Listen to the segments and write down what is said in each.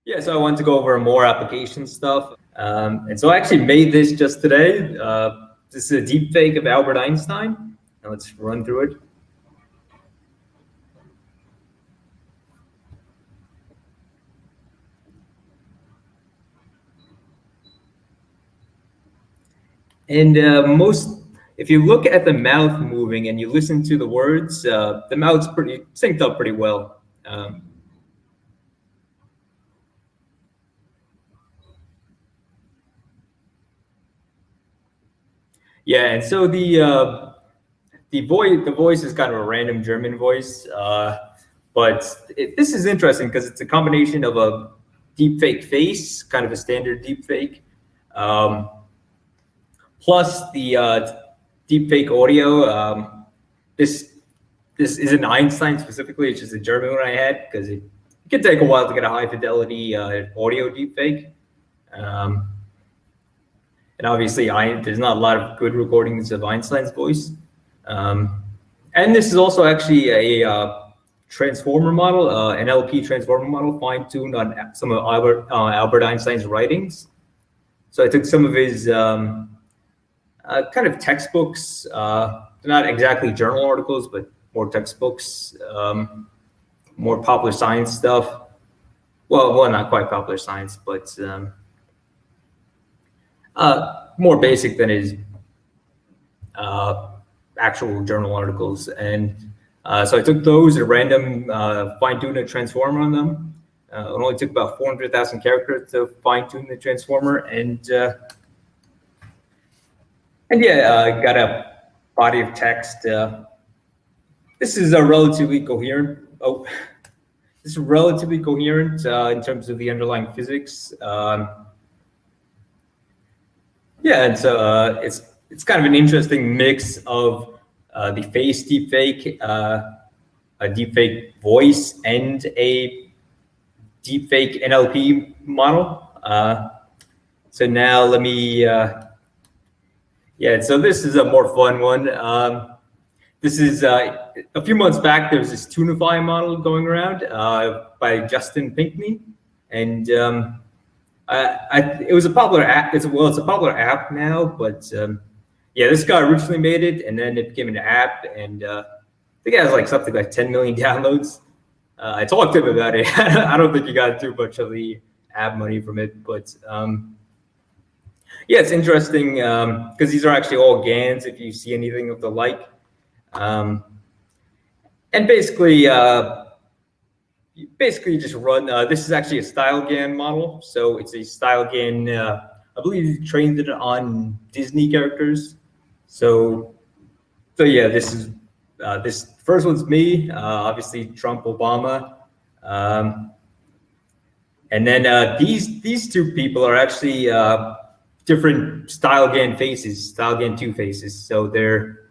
Yeah, so I wanted to go over more application stuff. And so I actually made this just today. This is a deepfake of Albert Einstein. Now let's run through it. And if you look at the mouth moving and you listen to the words, the mouth's pretty synced up pretty well. Yeah, and so the voice is kind of a random German voice, but this is interesting because it's a combination of a deepfake face, kind of a standard deepfake, plus the deepfake audio. This isn't Einstein specifically; it's just a German one I had because it can take a while to get a high fidelity audio deepfake. And obviously, there's not a lot of good recordings of Einstein's voice. And this is also actually a transformer model, NLP transformer model, fine-tuned on some of Albert Einstein's writings. So I took some of his kind of textbooks, not exactly journal articles, but more textbooks, more popular science stuff. Well, not quite popular science, but more basic than his actual journal articles. And so I took those at random, fine-tuned a transformer on them. It only took about 400,000 characters to fine-tune the transformer, and yeah, got a body of text. This is a relatively coherent. This is relatively coherent in terms of the underlying physics. Yeah, and so it's kind of an interesting mix of the face deepfake, a deepfake voice, and a deepfake NLP model. So now let me, yeah, so this is a more fun one. This is a few months back, there was this Tunify model going around by Justin Pinkney, and it was a popular app. It's a popular app now, but yeah, this guy originally made it, and then it became an app, and I think it has like something like 10 million downloads. I talked to him about it. I don't think he got too much of the ad money from it, but yeah, it's interesting because these are actually all GANs if you see anything of the like. And basically, you just run, this is actually a StyleGain model. So it's a StyleGain, I believe you trained it on Disney characters. So yeah, this is, this first one's me, obviously Trump, Obama. And then these two people are actually different StyleGain faces, StyleGain 2 faces. So they're,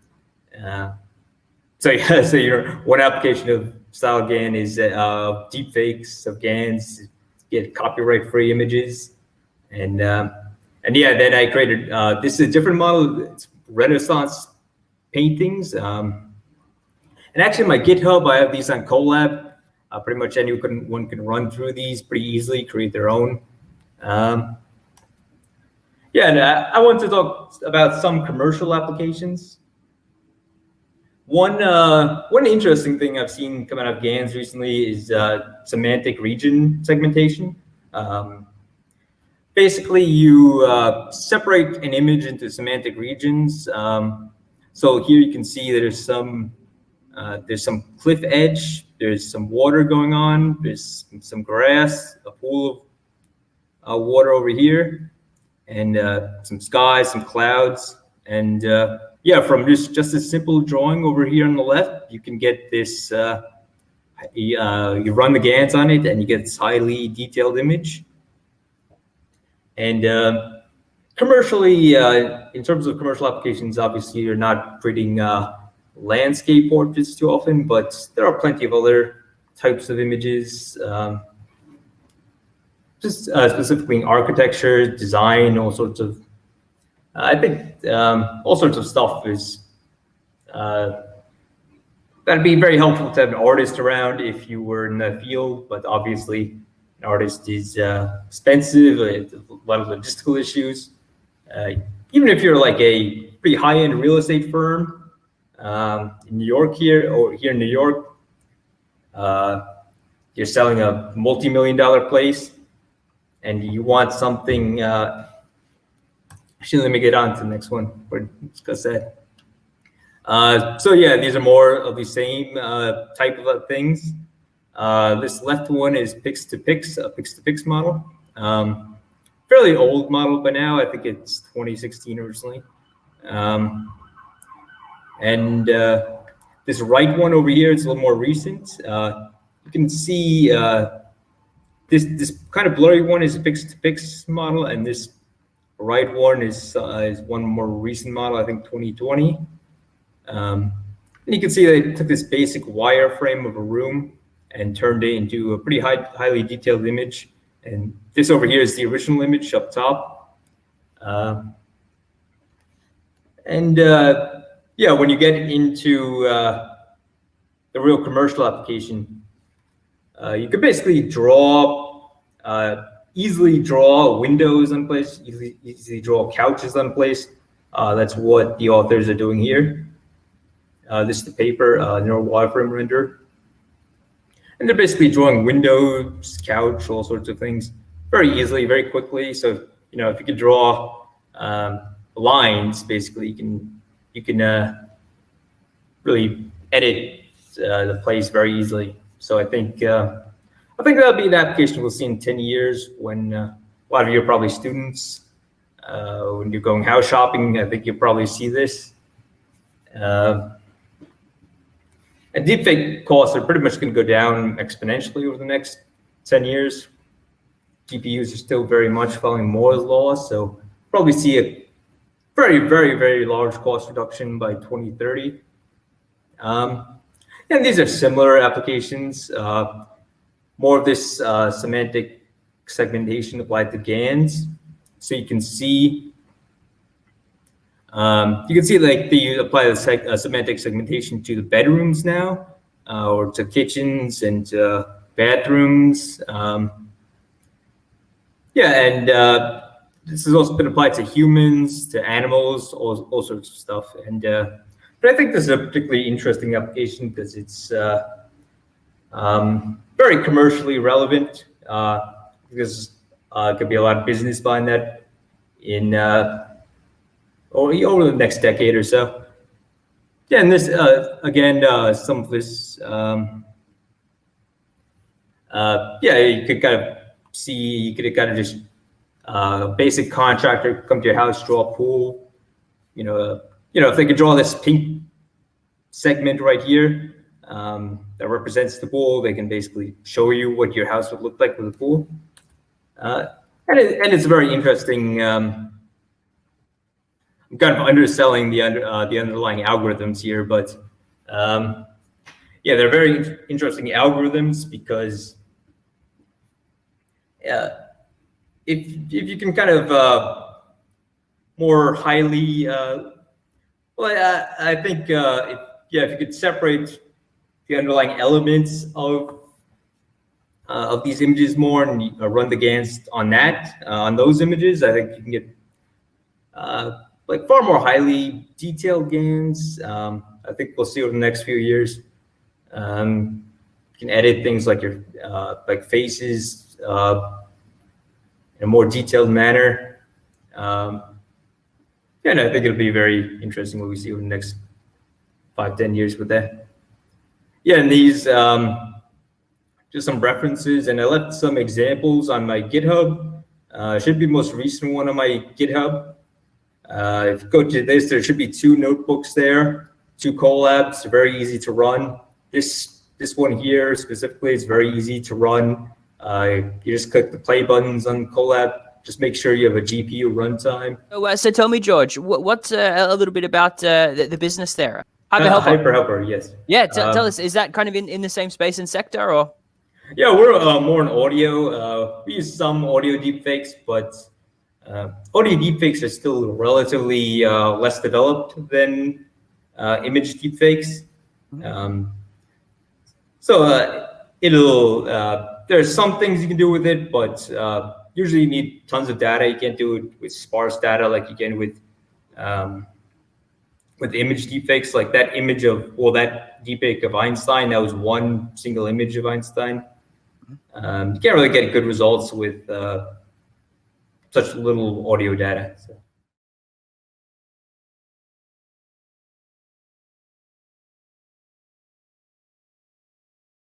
so yeah, so one application of StyleGain is deepfakes of GANs, get copyright-free images, and yeah, then I created this is a different model. It's Renaissance paintings, and actually, my GitHub, I have these on Colab. Pretty much anyone can run through these pretty easily, create their own. Yeah, and I want to talk about some commercial applications. One interesting thing I've seen come out of GANs recently is semantic region segmentation. Basically, you separate an image into semantic regions. So here you can see there's some cliff edge, there's some water going on, there's some grass, a pool of water over here, and some sky, some clouds, and yeah, from just a simple drawing over here on the left, you can get this, you run the GANs on it and you get this highly detailed image. And commercially, in terms of commercial applications, obviously you're not creating landscape portraits too often, but there are plenty of other types of images, just specifically in architecture, design, all sorts of, I think all sorts of stuff is that'd be very helpful to have an artist around if you were in the field, but obviously an artist is expensive, a lot of logistical issues. Even if you're like a pretty high-end real estate firm in New York here in New York, you're selling a multi-million-dollar place, and you want something. Actually, let me get on to the next one. We'll discuss that. So yeah, these are more of the same type of things. This left one is Pix-to-Pix, a Pix-to-Pix model. Fairly old model by now. I think it's 2016 originally. And this right one over here is a little more recent. You can see this kind of blurry one is a Pix-to-Pix model, and this right one is one more recent model, I think 2020. And you can see they took this basic wireframe of a room and turned it into a pretty highly detailed image. And this over here is the original image up top. Yeah, when you get into the real commercial application, you could basically easily draw windows on place, easily draw couches on place. That's what the authors are doing here. This is the paper, neural wireframe render. And they're basically drawing windows, couch, all sorts of things very easily, very quickly. So, if you could draw lines, basically, you can really edit the place very easily. So I think that'll be an application we'll see in 10 years when a lot of you are probably students. When you're going house shopping, I think you'll probably see this. And deepfake costs are pretty much going to go down exponentially over the next 10 years. GPUs are still very much following Moore's law, so probably see a very, very, very large cost reduction by 2030. And these are similar applications. More of this semantic segmentation applied to GANs. So you can see like they apply the semantic segmentation to the bedrooms now, or to kitchens and bathrooms. This has also been applied to humans, to animals, all sorts of stuff. And but I think this is a particularly interesting application because it's very commercially relevant, because there could be a lot of business behind that in over the next decade or so. Yeah, and this again, some of this, you could kind of see, you could kind of just basic contractor come to your house, draw a pool. If they could draw this pink segment right here that represents the pool, they can basically show you what your house would look like with a pool. And it's very interesting. I'm kind of underselling the underlying algorithms here, but they're very interesting algorithms because if you can kind of more highly, I think if you could separate the underlying elements of these images more and run the GANs on those images, I think you can get like far more highly detailed GANs. I think we'll see over the next few years. You can edit things like your like faces in a more detailed manner. And I think it'll be very interesting what we see over the next 5-10 years with that. Yeah, and these just some references, and I left some examples on my GitHub. Should be the most recent one on my GitHub. If you go to this, there should be 2 notebooks there, 2 collabs. They're very easy to run. This one here specifically is very easy to run. You just click the play buttons on Colab. Just make sure you have a GPU runtime. So tell me, George, what's a little bit about the business there? HyperHelper, yes. Yeah, tell us, is that kind of in the same space and sector, or? Yeah, we're more in audio. We use some audio deepfakes, but audio deepfakes are still relatively less developed than image deepfakes. So it'll There's some things you can do with it, but usually you need tons of data. You can't do it with sparse data like you can with image deepfakes. Like that image of, well, that deepfake of Einstein, that was one single image of Einstein. You can't really get good results with such little audio data. So.